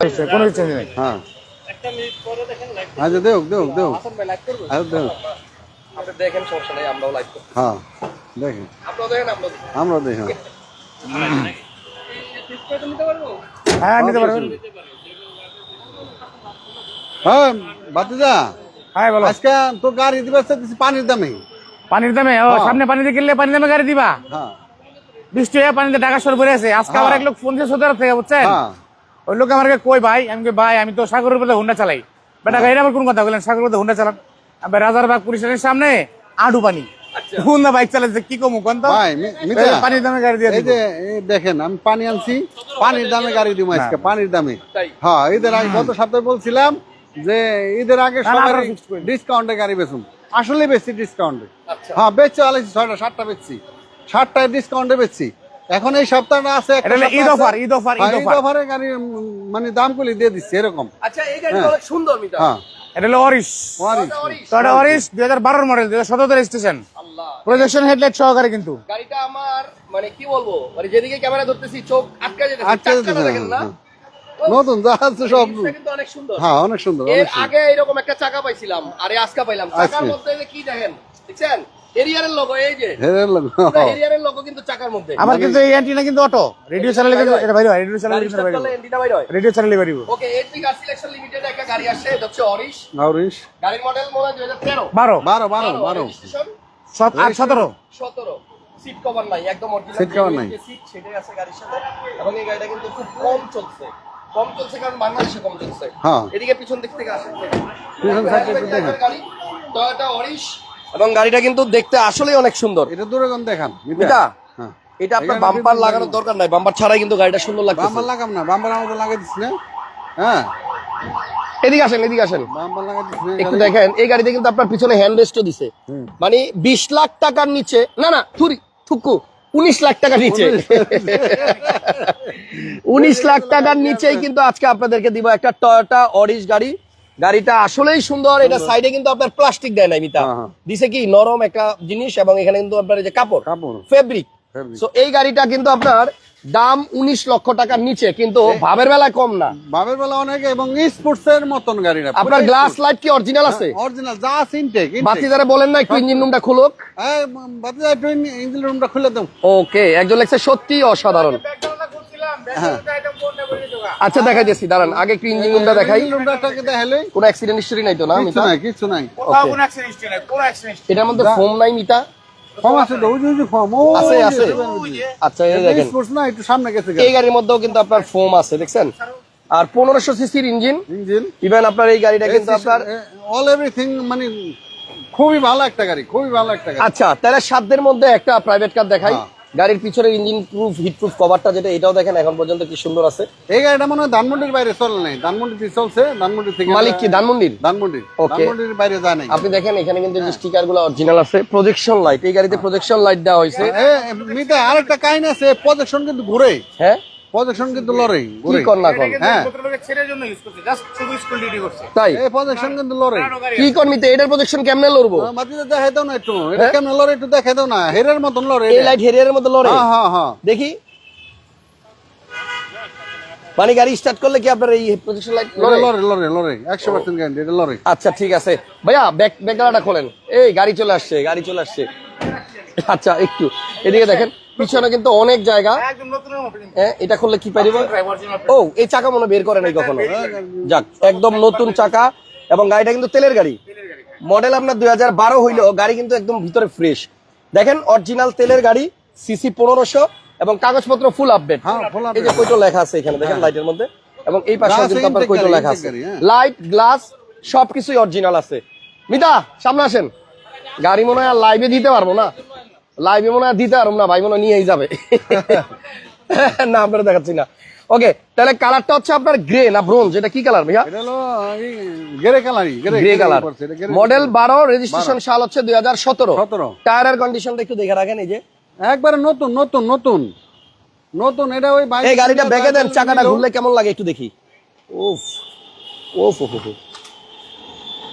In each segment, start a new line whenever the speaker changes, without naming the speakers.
কোনো কিছু নেই।
হ্যাঁ
একটা মিনিট পরে দেখেন লাইভ
আচ্ছা দেখ দেখ দেখ
হাসান ভাই লাইভ করবে
আচ্ছা দেখ
আপনি দেখেন সমস্যা নাই আমরাও লাইভ করব
হ্যাঁ দেখি
আপনারা দেখেন আমরা দেখি
আমরা দেখি
ফ্লিপকার্টে নিতে পারবো
হ্যাঁ নিতে পারবেন।
হ্যাঁ বাতিজা
হ্যাঁ বলো।
আজকে তো গাড়ি দিবে পানির দামে
পানির দামে ও সামনে পানিতে কিনলে পানির দামে গাড়ি দিবা।
হ্যাঁ
বৃষ্টি হয়ে পানিতে টাকা সর পড়ে আছে। আজকে আবার এক লোক ফোন দিয়ে সোদার থেকে বুঝছেন,
হ্যাঁ
ওই লোক আমাকে কই ভাই, আমি কই ভাই আমি তো সাগরের উপরে হুন্ডা চালাই। বেটা গাড়িটা আবার কোন কথা বললেন, সাগরের উপরে হুন্ডা চালান। আবার রাজারবাগ পুলিশ স্টেশনের সামনে আডু পানি হুন্ডা বাইক চালাচ্ছে কি কমু কোন তো
ভাই মিতা
পানির দামে গাড়ি দিয়ে
এই যে এই দেখেন আমি পানি আনছি, পানির দামে গাড়ি দিব আজকে, পানির দামে। হ্যাঁ ঈদের আগে গত সপ্তাহে বলছিলাম যে ঈদের আগে সবাই ডিসকাউন্টে গাড়ি বেচুন, আসলে বেশি ডিসকাউন্টে। হ্যাঁ বেচছি আলাইছি 6টা 7টা বেচছি, 7টায় ডিসকাউন্টে বেচছি। এখন এই সপ্তাহটা আছে একটা
Eid offer, Eid offer, Eid
Eid
offer.
অফারে গাড়ি মানে দামগুলি দিয়ে দিচ্ছে এরকম।
আচ্ছা এই গাড়িটা অনেক সুন্দর মিটা
হ্যাঁ
এটা হলো Auris, Toyota Auris 2012 model, 2017 registration,
আল্লাহ
প্রজেকশন হেডলাইট সহকারে। কিন্তু
গাড়িটা আমার মানে কি বলবো, মানে যেদিকে ক্যামেরা ধরতেছি চোখ আটকা যেতেছে,
আটকা যেতেছে,
চাকাটা দেখেন না
নতুন যা আছে সব।
জিনিসটা কিন্তু অনেক সুন্দর।
হ্যাঁ অনেক সুন্দর,
এর
অনেক সুন্দর।
আগে এরকম একটা চাকা পাইছিলাম, আরে আজকে পাইলাম। চাকার মধ্যে এই যে কি দেখেন, দেখছেন এরিয়ারের লোগো, এই যে
হেরের লোক
এরিয়ারের লোগো কিন্তু চাকার মধ্যে।
আমার কিন্তু এই অ্যান্টিনা কিন্তু অটো, রেডিও চ্যানেলে কিন্তু এটা বাইরে হয়, রেডিও চ্যানেলে কিন্তু বাইরে
চলে
হয়,
এন্টিনা বাইর হয়।
রেডিও চ্যানেলে বাইরে হয়।
ওকে এটি কার সিলেকশন লিমিটেড একটা গাড়ি আসছে, এটা হচ্ছে অরিশ।
অরিশ
গাড়ির মডেল মনে হয় 2013
12
12
রেজিস্ট্রেশন
17
17। সিট কভার নাই, একদম অরিজিনাল
Seat cover নাই।
সিট সেটাই আছে গাড়ির সাথে। এবং এই গাড়িটা কিন্তু খুব কম চলছে, কারণ বাংলাদেশে কম চলছে।
হ্যাঁ
এদিকে পিছন দিক থেকে আসে
পিছন সাইডে একটু দেখেন,
গাড়ি টয়োটা অরিশ, এবং গাড়িটা কিন্তু দেখতে আসলেই অনেক সুন্দর।
এটা দূরে কোন দেখান
মিতা
হ্যাঁ
এটা আপনার বাম্পার লাগানোর দরকার নাই, বাম্পার ছাড়াই কিন্তু গাড়িটা সুন্দর লাগছে।
বাম্পার লাগাম না, বাম্পার আমাদের লাগাই দিস না। হ্যাঁ
এদিকে আসেন, এদিকে আসেন
বাম্পার লাগাই দিস না।
একটু দেখেন। এই গাড়িতে কিন্তু আপনার পিছনে হ্যান্ড রেস্টও দিছে, মানে 20 লাখ টাকার নিচে, না না থুকু 19 লাখ টাকার নিচে 19 লাখ টাকার নিচেই কিন্তু আজকে আপনাদেরকে দিব একটা টয়োটা অরিশ গাড়ি। গাড়িটা আসলেই সুন্দর। এটা সাইডে কিন্তু আপনার প্লাস্টিক দেয় নাই মিতা, দিছে কি নরম একটা জিনিস, এবং এখানে কিন্তু আপনার এই যে কাপড় ফেব্রিক। সো এই গাড়িটা কিন্তু আপনার দাম 19 লক্ষ টাকার নিচে, কিন্তু ভাবের বেলায় কম না,
বাবের বেলা অনেক, এবং স্পোর্টস এর মতন গাড়িটা।
আপনার গ্লাস লাইট কি অরিজিনাল আছে?
অরিজিনাল যা আছে ইনটেক।
বাতিদারে বলেন না একটু ইঞ্জিন রুমটা খুলুক।
এই বাতি যা একটু ইঞ্জিন রুমটা খুলে দাও।
ওকে একজন লেখছে সত্যি অসাধারণ। আচ্ছা দেখাইতেছি, দাঁড়ান আগে একটু ইঞ্জিন রুমটা দেখাই।
ইঞ্জিন রুমটাকে দেখাইলে
কোনো অ্যাক্সিডেন্ট হিস্টরি নাই তো না
কিছু
মিতা?
নাই, কিছু নাই।
কোথাও কোনো অ্যাক্সিডেন্ট হিস্ট্রি নাই, কোনো অ্যাক্সিডেন্ট হিস্ট্রি।
এটার মধ্যে ফোম নাই মিতা?
ফর্ম আছে তো, ওই যে ফর্ম ও
আছে আছে। আচ্ছা এই দেখেন
স্পোর্টস না, একটু সামনে গেছে
এই গাড়ির মধ্যেও কিন্তু আপনার ফোম আছে, দেখছেন? আর 1500 সিসির ইঞ্জিন।
ইঞ্জিন
ইভেন আপনার এই গাড়িটা কিন্তু আপনার
অল এভরিথিং, মানে খুবই ভালো একটা গাড়ি, খুবই ভালো একটা গাড়ি।
আচ্ছা তাহলে সাধ্যের মধ্যে একটা প্রাইভেট কার দেখাই। গাড়ির পিছনের ইঞ্জিন প্রুফ হিট প্রুফ কভারটা যেটা, এটাও দেখেন এখন পর্যন্ত কি সুন্দর আছে।
এই গাড়িটা মনে হয় ধানমন্ডির বাইরে চলে নাই, ধানমন্ডিতে চলছে, ধানমন্ডি থেকে।
মালিক কি ধানমন্ডির?
ধানমন্ডি,
Okay.
ধানমন্ডির বাইরে যায় নাই।
আপনি দেখেন এখানে কিন্তু স্টিকার গুলো অরিজিনাল আছে। প্রজেকশন লাইট, এই গাড়িতে প্রজেকশন লাইট দেওয়া হয়েছে।
মিতা আরেকটা কাহিনী আছে, প্রজেকশন কিন্তু ঘুরে,
হ্যাঁ
প্রজেকশন কিন্তু লড়ে
কি
ঘুরে।
কর না কর,
হ্যাঁ
লোকের ছেলের জন্য ইউজ করছে, জাস্ট শুধু স্কুল ডিউটি করছে।
তাই
এই প্রজেকশন কিন্তু লড়ে।
কি কর নিতে এটার প্রজেকশন কেমনে লড়বো?
মাটিতে দেখাই দাও না একটু, এটা কেমন লড়ে একটু দেখাই দাও না, হেরের মতন লড়ে।
এই লাইট হেরিয়ারের মধ্যে লড়ে?
হ্যাঁ হ্যাঁ হ্যাঁ
দেখি, মানে গাড়ি স্টার্ট করলে কি আপনার এই প্রজেকশন লাইট লড়ে?
লড়ে লড়ে লড়ে 100% গ্যারান্টি, এটা লড়ে।
আচ্ছা ঠিক আছে ভাইয়া, ব্যাকগ্রাউন্ডটা খোলেন। এই গাড়ি চলে আসছে, গাড়ি চলে আসছে। আচ্ছা একটু এদিকে দেখেন, পিছনে কিন্তু অনেক জায়গা।
একদম নতুনের মতো কিন্তু।
হ্যাঁ এটা খুললে কি পারিব? ও এই চাকা মনে বের করে নাই কখনো। যাক একদম নতুন চাকা, এবং গাড়িটা কিন্তু তেলের গাড়ি। মডেল আপনার 2012 হইলো, গাড়ি কিন্তু একদম ভিতরে ফ্রেশ। দেখেন অরিজিনাল তেলের গাড়ি, সিসি 1500, এবং কাগজপত্র ফুল আপডেট।
হ্যাঁ, full update।
এই যে কইটো লেখা আছে এখানে দেখেন লাইটের মধ্যে, এবং এই পাশে
Glass
কিন্তু আপনার
intake
কইটো
গাড়ি,
লেখা
intake
আছে।
গাড়ি, হ্যাঁ।
লাইট গ্লাস সবকিছুই অরিজিনাল আছে। মিতা সামনে আসেন, গাড়ি মনে হয় আর লাইভে দিতে পারবো না, লাইভে মনে হয় দিতে পারবো না, ভাই মনে হয় নিয়েই যাবে। না আপনারা দেখাচ্ছি না। ওকে তাহলে কালারটা হচ্ছে আপনার গ্রে না ব্রোঞ্জ, এটা কি কালার ভাইয়া?
এটা হলো গ্রে কালারই,
গ্রে কালার। মডেল 12, রেজিস্ট্রেশন সাল হচ্ছে 2017।
17।
টায়ারের কন্ডিশনটা একটু দেখে রাখেন, এই যে
একবারে নতুন নতুন নতুন নতুন। এটা ওই
এই গাড়িটা ব্যাকে দেন, চাকাটা ঘুরলে কেমন লাগে একটু দেখি। ওফ ওফ ওফ।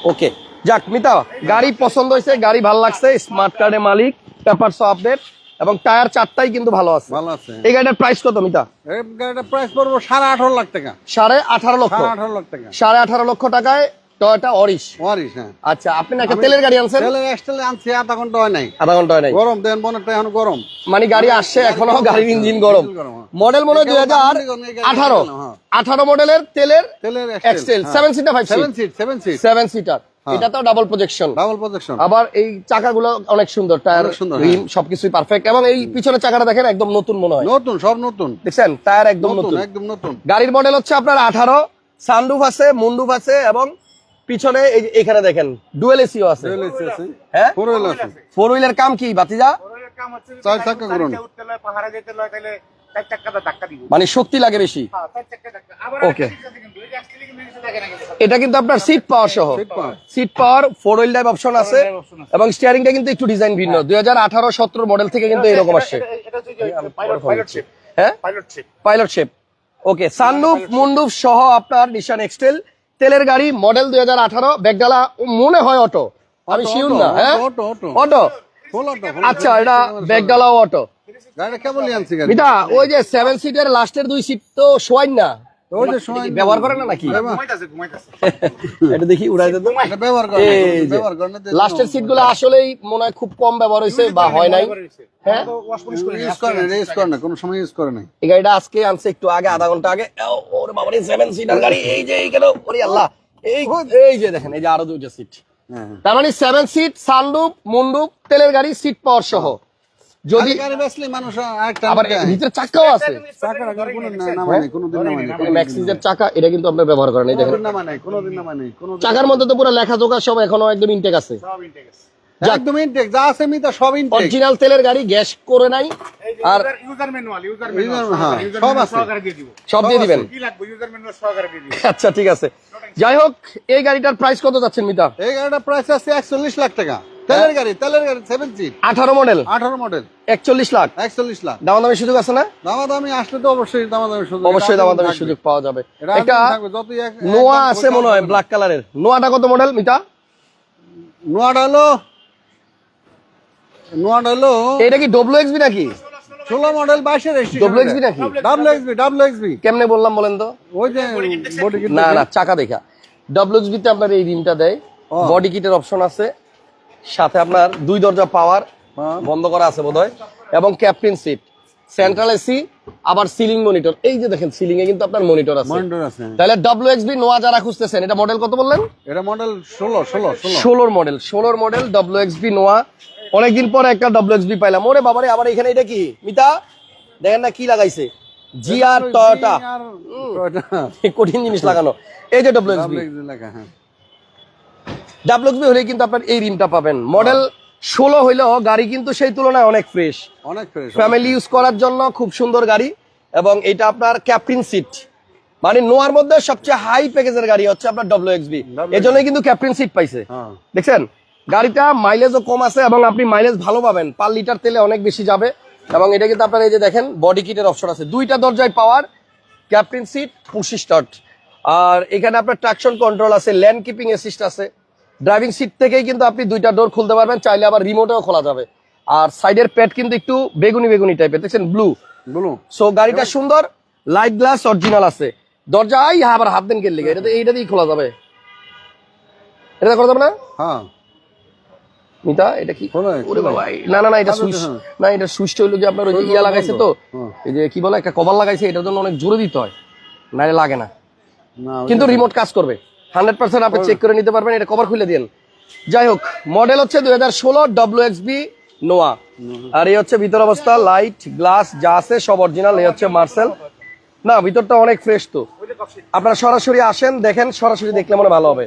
ওকে যাক মিতা, গাড়ি পছন্দ হয়েছে, গাড়ি ভালো লাগছে, স্মার্ট কার্ডের মালিক, পেপারস আপডেট, এবং টায়ার চারটাই কিন্তু ভালো আছে।
ভালো আছে।
এই গাড়িটার প্রাইস কত মিতা?
এই গাড়িটার প্রাইস পড়বো 18.5 লাখ টাকা।
18.5 লক্ষ।
18.5 লাখ টাকা।
18.5 লক্ষ টাকায় টয়োটা অরিশ।
ওয়ারিশ, হ্যাঁ।
আচ্ছা, আপনি না একটা তেলের গাড়ি আনছেন?
তেলের এক্সটেল আনছি, আধা ঘন্টা হয় নাই।
আধা ঘন্টা হয় নাই।
গরম দেন, বনেটটা এখন গরম।
মানে গাড়ি আসছে এখনো, গাড়ির ইঞ্জিন গরম। মডেল মনে হয় 2018। 18 মডেলের তেলের এক্সটেল 7 সিটার 5 সিট 7 সিটার। এটা তো ডাবল প্রজেকশন।
Double projection.
আবার এই চাকাগুলো অনেক সুন্দর, টায়ার রিম সবকিছুই পারফেক্ট। এবং এই পিছনের চাকাটা দেখেন একদম নতুন মনে হয়।
নতুন, সব নতুন।
দেখছেন টায়ার একদম নতুন,
একদম নতুন।
গাড়ির মডেল হচ্ছে আপনার 18। সানরুফ আছে, মুনরুফ আছে এবং পিছনে এই যে এখানে দেখেন ডুয়েল এসিও আছে। হ্যাঁ,
4 হুইল আছে।
4 হুইলের কাম কি বাতিজা?
4 চাকা ঘুরন।
মানে শক্তি লাগে বেশি। ওকে, এটা কিন্তু আপনার সিট পাওয়ার সহ, seat power 4 wheel drive option আছে এবং স্টিয়ারিংটা কিন্তু একটু ডিজাইন ভিন্ন। 2018-17 মডেল থেকে কিন্তু এরকম আসছে। হ্যাঁ, পাইলট শেপ। ওকে, সানরুফ মুনরুফ সহ আপনার নিশান এক্সটেল তেলের গাড়ি, মডেল 2018। ব্যাগডালা মনে হয় অটো, আমি শিওর না। হ্যাঁ, অটো। আচ্ছা, এটা ব্যাগডালাও অটো।
গাড়ি কেবল আনছি গাড়ি।
এটা ওই যে 7 সিটের লাস্টের 2 সিট তো শোয়াই না,
ওই যে সময়
ব্যবহার করে না নাকি? এটা দেখি উড়াই দে তো।
এটা ব্যবহার করে না, ব্যবহার করে না।
লাস্টের সিটগুলো আসলেই মনে হয় খুব কম ব্যবহার হয়েছে বা হয় নাই। হ্যাঁ,
ইউজ করে না, ইউজ করে না, কোনো সময় ইউজ করে নাই।
এই গাড়িটা আজকে আনছে একটু আগে, আধা ঘন্টা আগে। ওরে বাবা রে, 7 সিটার গাড়ি। এই যে এইখানে, ওরে আল্লাহ, এই যে দেখেন, এই যে আরো 2টা সিট। তার মানে 7 সিট, সানরুফ মুনরুফ তেলের গাড়ি, সিট পাওয়ার সহ। যদি
গাড়ি বেচলে মানুষ আরেকটা
আবার ভিতরে চাকাও আছে,
চাকাটা কোনো নামায় নাই, কোনোদিন নামায় নাই।
ম্যাক্সিসের চাকা, এটা কিন্তু আপনি ব্যবহার করেন। এই দেখেন
কোনোদিন নামায় নাই, কোনোদিন নামায় নাই।
চাকার মধ্যে তো পুরো লেখাজোখা সব এখনো একদম ইনটেক আছে।
একদম ইনটেক, যা আছে মিতা সব ইনটেক।
অরিজিনাল তেলের গাড়ি, গ্যাস করে নাই। আর
ইউজার ম্যানুয়াল
সব আছে,
সব দিয়ে দিবেন।
কি লাগবে ইউজার ম্যানুয়াল সহকারে দিয়ে দিবেন।
আচ্ছা, ঠিক আছে। যাই হোক, এই গাড়িটার প্রাইস কত যাচ্ছেন মিতা?
এই গাড়িটার প্রাইস আছে 41 লাখ টাকা। তেলের গাড়ি 7 seat,
18 model,
18 model,
41 lakh.
41 lakh.
দামাদামি সুযোগ আছে না?
দামাদামি আসলে তো অবশ্যই দামাদামি সুযোগ,
অবশ্যই দামাদামি সুযোগ পাওয়া যাবে।
এটা
একটা
থাকবে, যতই
নোয়া আছে মনে হয় ব্ল্যাক কালারের। নোয়াটা কত মডেল মিতা?
নোয়াটা হলো
এটা কি ডব্লিউএক্সবি নাকি?
16 মডেল 22 এর রেজিস্ট্রেশন।
ডব্লিউএক্সবি নাকি?
ডাব্লিউএক্সবি।
কেমনে বললাম বলেন তো?
ওই যে বডি কিট।
না, চাকা দেখা। ডব্লিউএক্সবি তে আপনার এই রিমটা দেয়, বডি কিটের অপশন আছে, সাথে আপনার 2 দরজা পাওয়ার, বন্ধ করা আছে বোধহয়, এবং ক্যাপ্টেন সিট, সেন্ট্রাল এসি, আবার সিলিং মনিটর। এই যে দেখেন, সিলিং এ কিন্তু আপনার মনিটর আছে। তাহলে ডব্লিউএক্সবি নোয়া যারা খুঁজতেছেন, এটা মডেল কত বললেন?
এটা মডেল 16
16 মডেল ডব্লিউএক্সবি নোয়া। অনেকদিন পরে একটা ডব্লিউএক্সবি পাইলাম। ওরে বাবারে, আবার এখানে এটা কি মিতা? দেখেন না কি লাগাইছে, জিআর টয়োটা, কঠিন জিনিস লাগানো। এই যে ডব্লিউএক্সবি হলে কিন্তু আপনার এই রিমটা পাবেন। মডেল 16 হইলেও গাড়ি কিন্তু সেই তুলনায় অনেক ফ্রেশ, ফ্যামিলি ইউজ করার জন্য খুব সুন্দর গাড়ি। এবং এটা আপনার ক্যাপ্টেন সিট, মানে নোয়ার মধ্যে সবচেয়ে হাই প্যাকেজের গাড়ি হচ্ছে আপনার ডব্লিউএক্সবি। এজন্যই কিন্তু ক্যাপ্টেন সিট পাইছে। দেখছেন, গাড়িটা মাইলেজও কম আছে এবং আপনি মাইলেজ ভালো পাবেন, পার লিটার তেলে অনেক বেশি যাবে। এবং এটা কিন্তু আপনার এই যে দেখেন, বডি কিটের অপশন আছে, 2টা দরজায় পাওয়ার, ক্যাপ্টেন সিট, পুশ স্টার্ট। আর এখানে আপনার ট্রাকশন কন্ট্রোল আছে, ল্যান্ড কিপিং অ্যাসিস্ট আছে। ড্রাইভিং সিট থেকেই কিন্তু আপনি 2টা ডোর খুলতে পারবেন, চাইলে আবার রিমোটেও খোলা যাবে। আর সাইডের প্যাড কিন্তু একটু বেগুনি টাইপের, দেখছেন, ব্লু। সো গাড়িটা সুন্দর, লাইট গ্লাস অরিজিনাল আছে। দরজা আবার হাত দেন কেলে, এইটা দিয়ে খোলা যাবে, এটা করা যাবে না?
হ্যাঁ
মিতা, এটা কি? ওরে বাবা, না, এটা সুইচ না, এটা সুইচটা হইলো যে আপনার ওই ইয়া লাগাইছে তো, এই যে কি বলে, একটা কভার লাগাইছে, এটার জন্য অনেক জোরে দিতে হয়, নাহলে লাগে না। কিন্তু রিমোট কাজ করবে 100%, আপনি চেক করে নিতে পারবেন। এটা কভার খুলে দিন। যাই হোক, মডেল হচ্ছে 2016 ডব্লিউএক্সবি নোয়া। আর এই হচ্ছে ভিতর অবস্থা, লাইট গ্লাস যা আছে সব অরিজিনাল। এই হচ্ছে মার্সেল। না, ভিতরটা অনেক ফ্রেশ। তো আপনারা সরাসরি আসেন, দেখেন, সরাসরি দেখলে মনে ভালো হবে।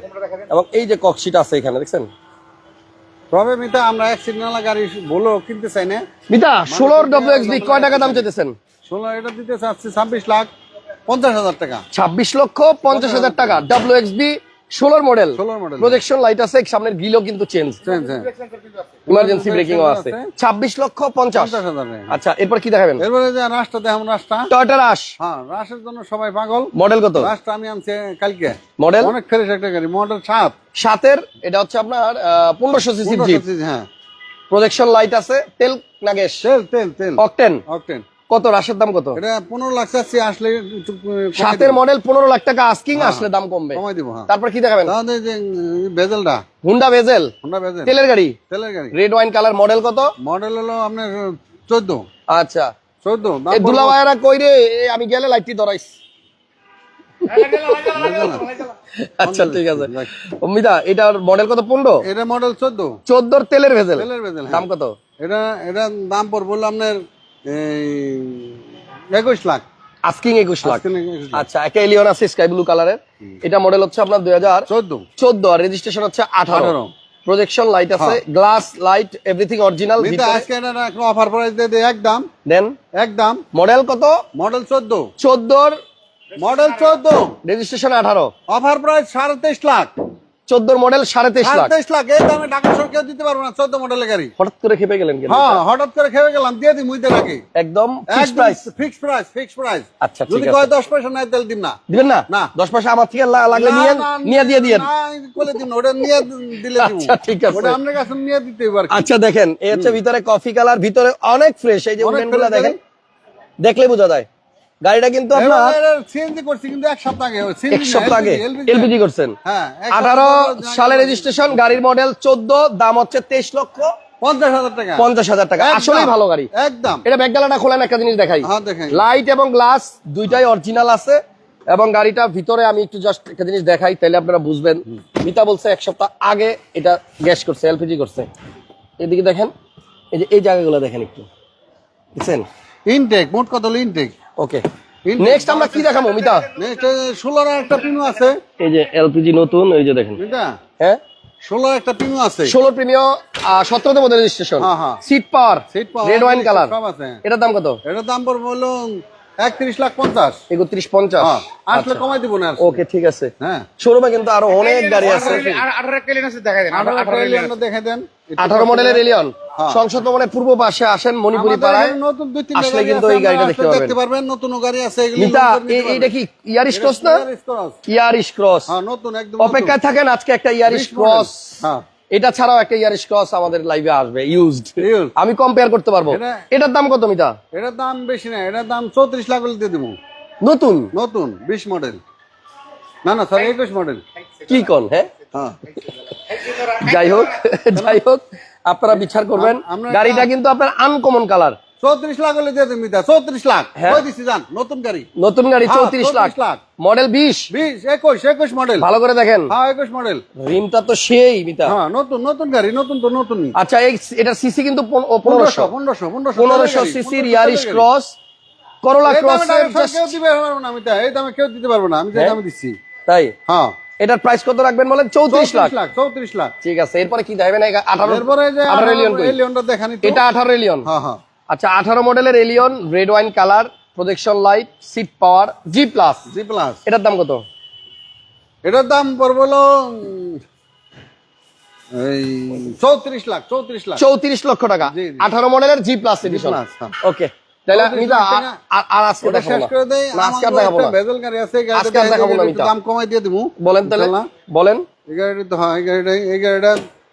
এবং এই যে ককশিট আছে এখানে, দেখছেন।
তবে মিতা, আমরা এক সিগনালা গাড়ি বলো কিনতে চাই না।
মিতা, 16 ডব্লিউএক্সবি কয় টাকা দাম চাইতেছেন?
16 এটা দিতে চাচ্ছি 26,50,000 টাকা।
26,50,000 টাকা ডব্লিউএক্সবি 16 মডেল।
16 মডেল,
প্রজেকশন লাইট আছে, সামনের গ্রিলও কিন্তু চেঞ্জ, ইমার্জেন্সি ব্রেকিংও আছে। 26,50,000। আচ্ছা, এরপর কি দেখাবেন?
এরপরে যে রাস্তা দেখাবো, রাস্তা
টয়োটা রাশ।
হ্যাঁ, রাশের জন্য সবাই পাগল।
মডেল কত?
রাস্তা আমি আনছি কালকে,
মডেল
অনেক ফ্রেশ একটা গাড়ি, মডেল 7
এর। এটা হচ্ছে আপনার 1500 সিসি জিপ।
হ্যাঁ,
প্রজেকশন লাইট আছে, তেল না গ্যাস?
তেল তেল তেল
অকটেন।
অকটেন।
কত রাশের দাম কত?
এটা 15 লাখ চাচ্ছি, আসলে একটু কমাই
7 এর
দিব।
মডেল 15 লাখ টাকা আস্কিং,
হ্যাঁ,
আসলে দাম কমবে।
কমাই দিব। হ্যাঁ,
তারপর কি দেখাবেন?
তাহলে যে বেজেলটা,
হুন্ডা বেজেল,
হোন্ডা বেজেল,
তেলের গাড়ি,
তেলের গাড়ি,
রেড ওয়াইন কালার, মডেল কত?
মডেল হলো আপনার 14।
আচ্ছা,
14 দাম
এই দুলা ভাইরা কই রে? আমি গেলে লাইটটি ধরাইস। আচ্ছা ঠিক আছে। অমিতা, এটার মডেল কত? 15।
এটা মডেল 14।
14 তেলের ভেজেল,
তেলের বেজেল।
দাম কত?
এটা এটা দাম পড়বে হলো আপনার 21 লাখ।
আস্কিং 21 লাখ।
আজকে 21 লাখ।
আচ্ছা, একটা এলিয়ন আছে স্কাই ব্লু কালারের, এটা মডেল হচ্ছে আপনার
14।
2014 আর রেজিস্ট্রেশন হচ্ছে 18। প্রজেকশন লাইট আছে, glass light everything original.
Mita আজকে এটা একটা অফার প্রাইস দিয়ে দে, একদম
দেন।
একদম।
মডেল কত?
Model 14।
14
model 14,
registration 18।
Offer price 23.5 lakh.
14 model 23.5 lakh.
23 lakh এই দামে ঢাকা শহর কেউ দিতে পারবে না 14 মডেলের গাড়ি।
হঠাৎ করে খেপে গেলেন কেন?
হ্যাঁ, হঠাৎ করে খেয়ে গেলাম, দিয়ে দিই মুইদের আগে
একদম fixed price.
Fix price, fix price.
আচ্ছা
যদি
ঠিক
কয়
আছে।
10 পয়সা নাই তাহলে দিন না।
দিবেন না?
না।
10 পয়সা আমার থেকে লাগলে
না,
নিয়ে
না,
নিয়ে দিয়ে দিয়েন।
না, বলে দিন, ওটা নিয়ে দিলে দিব।
আচ্ছা, ঠিক আছে।
ওটা আপনার কাছে নিয়ে দিতে হবে আর কি।
আচ্ছা দেখেন, এই হচ্ছে ভিতরে কফি কালার, ভিতরে অনেক ফ্রেশ। এই যে
অনেক
উডেনগুলো
fresh
দেখেন, দেখলে বোঝা যায়। গাড়িটা কিন্তু আপনার
সিএনজি করছি কিন্তু এক সপ্তাহ আগে।
এক সপ্তাহ আগে এলপিজি করছেন।
হ্যাঁ,
18 সালের রেজিস্ট্রেশন, গাড়ির মডেল 14, দাম হচ্ছে 23 লক্ষ
50,000 টাকা।
50,000 টাকা।
একদম,
আসলেই ভালো গাড়ি।
একদম।
এটা ব্যাকডালাটা খোলেন, একটা জিনিস দেখাই।
হ্যাঁ, দেখাই।
লাইট এবং গ্লাস দুইটাই অরিজিনাল আছে, এবং গাড়িটা ভিতরে আমি একটু জাস্ট একটা জিনিস দেখাই, তাহলে আপনারা বুঝবেন। মিতা বলছে এক সপ্তাহ আগে এটা গ্যাস করছে, এলপিজি করছে। এদিকে দেখেন, এই যে এই জায়গাগুলো দেখেন একটু, বুঝছেন?
ইনটেক মোট কত হলো ইনটেক?
ওকে, নেক্সট আমরা কি দেখাবো মিতা?
নেক্সট 16 এর একটা পিনু আছে।
এই যে এলপিজি নতুন, এই যে দেখেন।
এটা
হ্যাঁ,
16 একটা পিনু আছে।
16 প্রিমিয়াম, 17 মডেল রেজিস্ট্রেশন,
হ্যাঁ, হ্যাঁ।
Seat power,
seat power,
red wine colour.
সব আছে।
এটার দাম কত?
এটার দাম পড়বে হলো 31,50,000।
31,50,000।
হ্যাঁ, আসলে কমাই দিব না আর।
ওকে ঠিক আছে।
হ্যাঁ,
শোরুমে কিন্তু আরো অনেক গাড়ি আছে।
18 একটা এলিয়ন আছে, দেখাই দেন।
18 এলিয়নটা দেখে দেন।
18 মডেলের এলিয়ন,
হ্যাঁ।
সংসদ ভবনের পূর্ব পাশে আসেন, মণিপুরি
আমাদের
পাড়ায়
এখানে নতুন 2-3
আসলে
গাড়ি
কিন্তু
আছে,
এই গাড়িটা
আপনারা
দেখতে
আসলে
পারবেন।
দেখতে পারবেন। নতুন গাড়ি আছে, এগুলো
মিতা,
নতুন নিতে পারবেন।
এইটা কি ইয়ারিশ ক্রস না?
ইয়ারিশ ক্রস।
ইয়ারিশ ক্রস।
হ্যাঁ, নতুন একদম।
অপেক্ষায় থাকেন, আজকে একটা ইয়ারিশ
20
ক্রস,
হ্যাঁ,
এটা ছাড়াও একটা ইয়ারিশ ক্রস আমাদের লাইভে আসবে, ইউজড।
Used।
আমি কম্পেয়ার করতে পারবো। এটার দাম কত মিতা?
এটার দাম বেশি না, এটার দাম 34 লাখ হলে দিয়ে দেবো।
নতুন
নতুন 20 মডেল, না না স্যার 21 মডেল।
কি কোন? হ্যাঁ,
হ্যাঁ,
যাই হোক যাই হোক, আপনারা বিচার করবেন।
আমরা
গাড়িটা কিন্তু আপনার আনকমন কালার।
34 লাখ হলে দিয়ে দেবো মিতা, 34 লাখ।
হ্যাঁ।
কই দিছি জান, নতুন গাড়ি।
নতুন গাড়ি
হ্যাঁ,
34 লাখ,
34 লাখ।
মডেল 20।
21 মডেল।
ভালো করে দেখেন,
হ্যাঁ, 21 মডেল।
রিমটা তো সেই মিতা।
হ্যাঁ, নতুন নতুন গাড়ি, নতুন তো নতুনই।
আচ্ছা, এটার সিসি কিন্তু
1500
1500 সিসির ইয়ারিশ ক্রস, করোলা ক্রস।
কেউ দিতে পারবে না মিতা, এই দামে কেউ দিতে পারবে না, আমি যে দামে দিচ্ছি।
তাই
হ্যাঁ,
এটার প্রাইস কত রাখবেন বলেন? 34 লাখ।
34 লাখ।
ঠিক আছে, এরপরে কি দেখাবেন? 18
এরপরে যে
18 এলিয়ন কই?
এলিয়নটা দেখানি তো।
এটা 18 এলিয়ন।
হ্যাঁ, হ্যাঁ।
আচ্ছা, 18 মডেলের Allion, red wine colour, projection light, seat power, G plus.
G plus.
এটার দাম কত?
এটার দাম পড়বে হলো এই 34 লাখ।
34 লক্ষ টাকা।
জি, জি।
18 মডেলের জি প্লাস এডিশন।
plus, হ্যাঁ।
ওকে, তাহলে
34
মিতা
লাখ টাকা।
আর আজকে
ওটা
দেখাবো
শেষ
না।
করে দেই।
না, আজকে আর
আমার
দেখাবো
একটা
না।
ভেজেল গাড়ি আছে, এই
আজকে আর
গাড়িটা
দেখাবো না
একটু
মিতা।
দাম কমাই দিয়ে দিমু।
বলেন তাহলে,
ইনশাআল্লাহ।
বলেন।
এই গাড়িটা তো, হ্যাঁ, এই গাড়িটা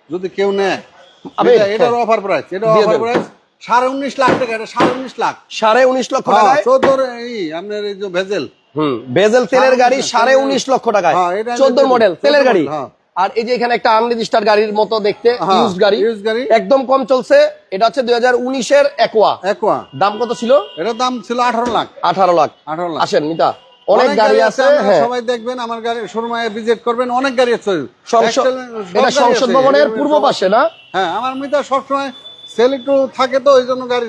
যদি কেউ নেয়,
আবে,
এটার অফার প্রাইস, এটা
দিয়ে
অফার
দেন।
প্রাইস 19.5 লাখ টাকা। এটা 19.5 লাখ।
19.5 লক্ষ
হ্যাঁ,
টাকায়
14 এই আপনার এই যে ভেজেল।
বেজেল তেলের গাড়ি 19.5 লক্ষ টাকায়,
হ্যাঁ, এটা
14 মডেল তেলের
14
গাড়ি।
হ্যাঁ।
আর এই যে এখানে একটা আনরেজিস্টার্ড গাড়ির মতো দেখতে,
হ্যাঁ,
ইউজড গাড়ি,
used গাড়ি।
একদম কম চলছে। এটা হচ্ছে 2019 এর একোয়া।
একোয়া।
দাম কত ছিল?
এটার দাম ছিল 18 লাখ।
18 লাখ।
18 লাখ।
আসেন মিতা, অনেক গাড়ি আছে।
আপনারা
হ্যাঁ,
সবাই দেখবেন, আমার গাড়ি শোরুমে ভিজিট করবেন, অনেক গাড়ি আছে।
সংসদ,
সব
এটা
গাড়ি
সংসদ
আছে।
ভবনের পূর্ব পাশে না?
হ্যাঁ, আমার মিটার সবসময় সেল একটু থাকে তো, ওই জন্য গাড়ি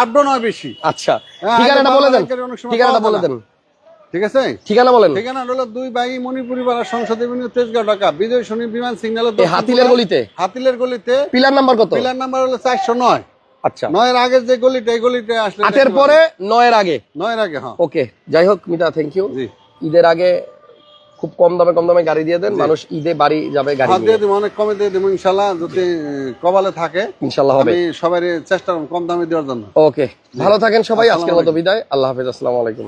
আপডাউন হয় বেশি।
আচ্ছা,
হ্যাঁ,
ঠিকানাটা
আগে
বলে দেন,
বাংলাদেশের অনেক সময়
ঠিকানাটা
পাওয়া
বলে
যায়
দেন,
না। ঠিক আছে,
ঠিকানা বলেন।
ঠিকানা হলো 2 বাই মণিপুরি পাড়া, সংসদ এভিনিউ, তেজগাঁও, ঢাকা। বিজয় শনি বিমান সিগন্যালের
এই হাতিলের গলিতে?
হাতিলের গলিতে।
পিলার নাম্বার কত?
পিলার নাম্বার হলো 409।
আচ্ছা,
9 এর আগের যে গলিটা, এই গলিতে আসলে
8 এর পরে 9 এর আগে।
9 এর আগে। হ্যাঁ,
ওকে, যাই হোক মিতা, থ্যাংক ইউ।
জি।
ঈদের আগে খুব কম দামে গাড়ি দিয়ে দেন, মানুষ ঈদে বাড়ি যাবে গাড়ি
হাত
নিয়ে।
দিয়ে দিব, অনেক কমে দিয়ে দিব ইনশাল্লাহ, যদি কপালে থাকে।
ইনশাল্লাহ হবে।
আমি সবাই চেষ্টা করব কম দামে দেওয়ার জন্য।
ওকে, ভালো থাকেন সবাই। আজকের
আসসালামু
মতো বিদায়। আল্লাহ হাফেজ। আসসালামু আলাইকুম।